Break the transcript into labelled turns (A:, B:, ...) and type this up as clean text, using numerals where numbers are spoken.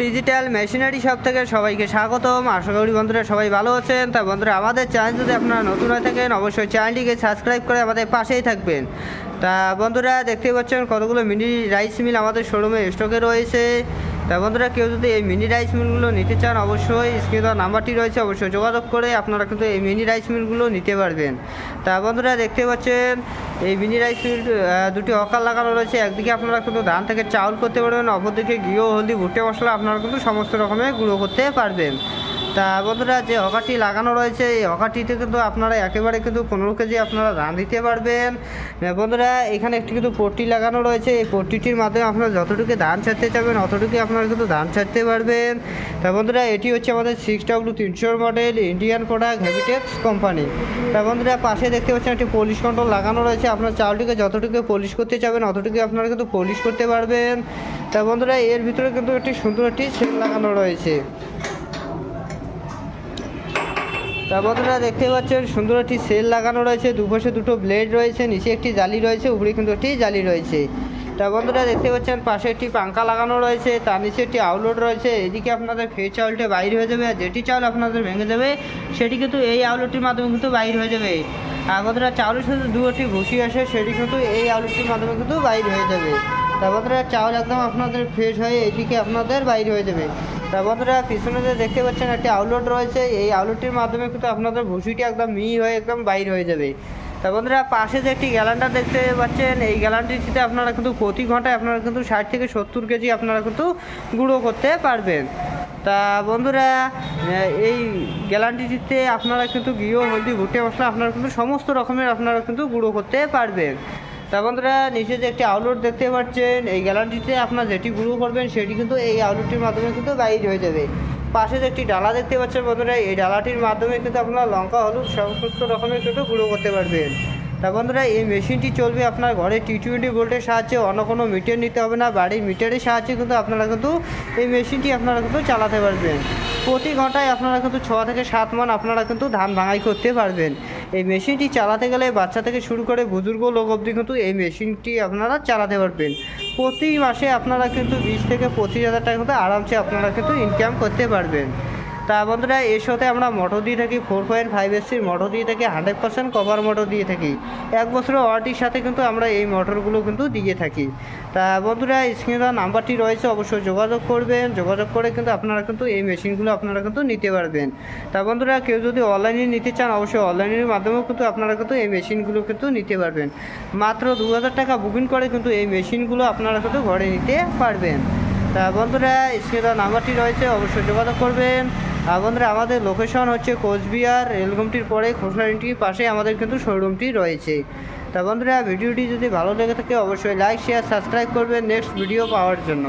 A: Digital machinery shop থেকে সবাইকে স্বাগতম। আশা করি বন্ধুরা সবাই ভালো আছেন। তা বন্ধুরা, আমাদের চ্যানেল যদি আপনারা নতুন হয়ে থাকেন অবশ্যই চ্যানেলটিকে সাবস্ক্রাইব করে আমাদের পাশেই থাকবেন। তা বন্ধুরা, দেখতে পাচ্ছেন কতগুলো মিনি রাইস মিল আমাদের শোরুমে স্টকে রয়েছে। তা বন্ধুরা, কেউ যদি এই মিনি রাইস মিলগুলো নিতে চান অবশ্যই স্ক্রিনে নাম্বারটি রয়েছে, অবশ্যই যোগাযোগ করে আপনারা কিন্তু এই মিনি রাইস মিলগুলো নিতে পারবেন। তা বন্ধুরা, দেখতে পাচ্ছেন এই মিনি রাইস মিল দুটি হকার লাগানো রয়েছে। একদিকে আপনারা কিন্তু ধান থেকে চাউল করতে পারবেন, অপরদিকে ঘিও, হলদি, ভুট্টা মশলা আপনারা কিন্তু সমস্ত রকমের গুঁড়ো করতে পারবেন। তা বন্ধুরা, যে হকারটি লাগানো রয়েছে এই হকারটিতে কিন্তু আপনারা একেবারে কিন্তু 15 কেজি আপনারা ধান দিতে পারবেন। বন্ধুরা, এখানে একটি কিন্তু পট্টি লাগানো রয়েছে। এই পট্টিটির মাধ্যমে আপনারা যতটুকু ধান ছাড়তে চাবেন অতটুকু আপনারা কিন্তু ধান ছাড়তে পারবেন। তা বন্ধুরা, এটি হচ্ছে আমাদের 6W300 model Indian product হেভিটেক্স company. তা বন্ধুরা, পাশে দেখতে পাচ্ছেন একটি পলিশ কন্ট্রোল লাগানো রয়েছে। আপনার চাউলটিকে যতটুকু পলিশ করতে চাবেন অতটুকু আপনারা কিন্তু পলিশ করতে পারবেন। তা বন্ধুরা, এর ভিতরে কিন্তু একটি সুন্দর একটি সেল লাগানো রয়েছে। তা বন্ধুরা, দেখতে পাচ্ছেন সুন্দর একটি সেল লাগানো রয়েছে। দুপাশে দুটো ব্লেড রয়েছে, নিচে একটি জালি রয়েছে, উপরে কিন্তু একটি জালি রয়েছে। তা বন্ধুরা, দেখতে পাচ্ছেন পাশে একটি পাঙ্খা লাগানো রয়েছে, তার নিচে একটি আউটলেট রয়েছে। এদিকে আপনাদের ফ্রেশ চাউলটা বাইর হয়ে যাবে, আর যেটি চাউল আপনাদের ভেঙে যাবে সেটি কিন্তু এই আউটলেটটির মাধ্যমে কিন্তু বাইর হয়ে যাবে। আর বন্ধুরা, চাউলের সাথে দুটি ভুসি আসে, সেটি কিন্তু এই আউটলেটটির মাধ্যমে কিন্তু বাইর হয়ে যাবে। তা বন্ধুরা, চাউল একদম আপনাদের ফ্রেশ হয়ে এদিকে আপনাদের বাইর হয়ে যাবে। তা বন্ধুরা, পিছনে যে দেখতে পাচ্ছেন একটি আউটলেট রয়েছে, এই আউটলেটটির মাধ্যমে কিন্তু আপনাদের ভুসিটি একদম মিহি হয়ে একদম বাইর হয়ে যাবে। তা বন্ধুরা, পাশে যে একটি গ্যালান্ডার দেখতে পাচ্ছেন, এই গ্যালান্ডারটিতে আপনারা কিন্তু প্রতি ঘন্টায় আপনারা কিন্তু 60 থেকে 70 কেজি আপনারা কিন্তু গুঁড়ো করতে পারবেন। তা বন্ধুরা, এই গ্যালান্ডারটিতে আপনারা কিন্তু ঘিও, হলদি, ভুট্টা মশলা আপনারা কিন্তু সমস্ত রকমের আপনারা কিন্তু গুঁড়ো করতে পারবেন। তা বন্ধুরা, নিচে যে একটি আউটলেট দেখতে পাচ্ছেন, এই গ্যালান্টিতে আপনারা যেটি গুঁড়ো করবেন সেটি কিন্তু এই আউটলেটটির মাধ্যমে কিন্তু বাইর হয়ে যাবে। পাশে যে একটি ডালা দেখতে পাচ্ছেন বন্ধুরা, এই ডালাটির মাধ্যমে কিন্তু আপনারা লঙ্কা, হলুদ সমস্ত রকমের কিন্তু গুঁড়ো করতে পারবেন। তা বন্ধুরা, এই মেশিনটি চলবে আপনার ঘরে T20 ভোল্টের সাহায্যে, অন্য কোনো মিটার নিতে হবে না, বাড়ির মিটারের সাহায্যে কিন্তু আপনারা কিন্তু এই মেশিনটি আপনারা কিন্তু চালাতে পারবেন। প্রতি ঘন্টায় আপনারা কিন্তু 6 থেকে 7 মণ আপনারা কিন্তু ধান ভাঙাই করতে পারবেন। এই মেশিনটি চালাতে গেলে বাচ্চা থেকে শুরু করে বুজুর্গ লোক অবধি কিন্তু এই মেশিনটি আপনারা চালাতে পারবেন। প্রতি মাসে আপনারা কিন্তু 20 থেকে 25 হাজার টাকা কিন্তু আরামসে আপনারা কিন্তু ইনকাম করতে পারবেন। তা বন্ধুরা, এর সাথে আমরা মোটর দিয়ে থাকি 4.5 SC মোটর দিয়ে থাকি, 100% কভার মোটর দিয়ে থাকি। 1 বছরের ওয়ারেন্টির সাথে কিন্তু আমরা এই মোটরগুলো কিন্তু দিয়ে থাকি। তা বন্ধুরা, স্ক্রিনে নাম্বারটি রয়েছে, অবশ্যই যোগাযোগ করবেন। যোগাযোগ করে কিন্তু আপনারা কিন্তু এই মেশিনগুলো আপনারা কিন্তু নিতে পারবেন। তা বন্ধুরা, কেউ যদি অনলাইনে নিতে চান অবশ্যই অনলাইনের মাধ্যমেও কিন্তু আপনারা কিন্তু এই মেশিনগুলো কিন্তু নিতে পারবেন। মাত্র 2000 টাকা বুকিং করে কিন্তু এই মেশিনগুলো আপনারা কিন্তু ঘরে নিতে পারবেন। তা বন্ধুরা, স্ক্রিনে নাম্বারটি রয়েছে, অবশ্যই যোগাযোগ করবেন। আর বন্ধুরা, আমাদের লোকেশন হচ্ছে কোচবিহার রেলগুমটির পরে খোসলাইনটির পাশে আমাদের কিন্তু শোরুমটি রয়েছে। তা বন্ধুরা, ভিডিওটি যদি ভালো লেগে থাকে অবশ্যই লাইক, শেয়ার, সাবস্ক্রাইব করবেন নেক্সট ভিডিও পাওয়ার জন্য।